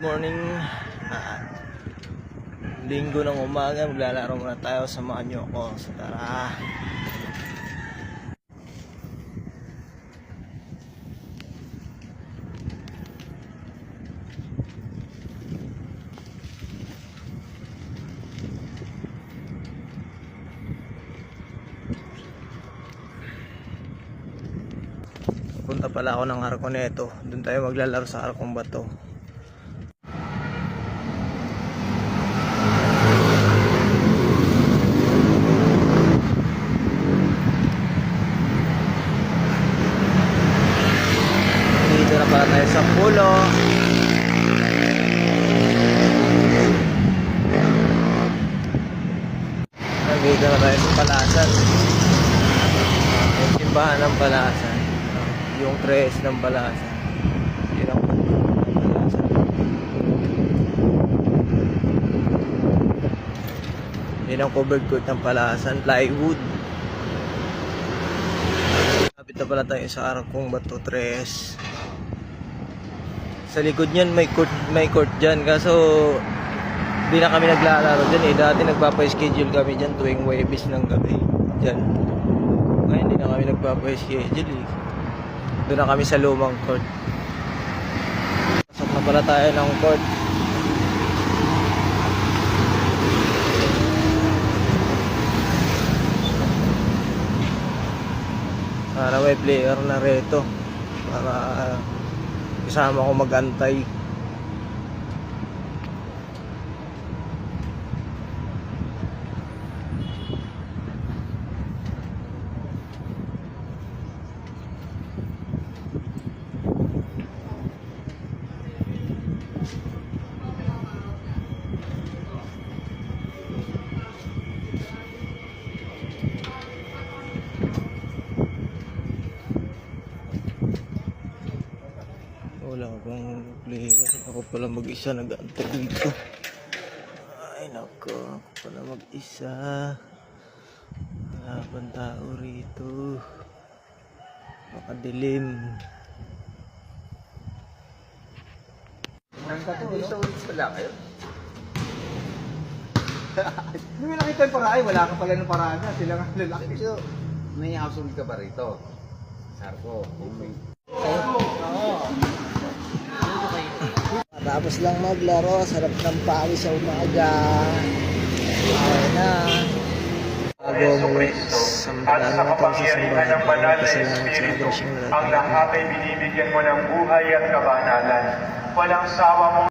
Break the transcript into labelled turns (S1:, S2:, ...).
S1: Morning, linggo ng umaga, maglalaro muna tayo, samahan nyo ako. So tara. Punta pala ako ng Arconeto. Doon tayo maglalaro sa Arcong Bato. Dito na pala tayo sa pulo. Dito na tayo sa Palasan. Yung simbahan ng Palasan. Yung tres ng Palasan. Yun ang Palasan. Yun ang covered court ng Palasan. Plywood. Kapit na pala tayo sa Arcong Bato 3. Sa likod niyan may court dyan. Kaso hindi na kami naglalaro dyan eh. Dati nagpapa-schedule kami dyan tuwing Huwebes ng gabi. Dyan. Ngayon hindi na kami nagpapa-schedule eh. Doon na kami sa lumang court. Pasok na pala tayo ng court. Para may player na reto. Para kasama ko mag-antay. Wala akong player. Ako pala mag-isa nag-aantay dito. Ay nako, ako pala mag-isa. Wala pang tao rito. Makadilim.
S2: Hindi sa ulit pala kayo. Hindi mo nakita yung paraay, wala ka pala ng paraana. Sila nga lalaki. So, may household ka ba rito? Sarko.
S1: Tapos lang maglaro, sarap ng pawis sa umaga. Okay na. Bago mo sambahan natin sa simbahan. Pasalamat sa agrasyong na
S3: ang lahat ay binibigyan mo ng buhay at kabanalan. Walang sawa mo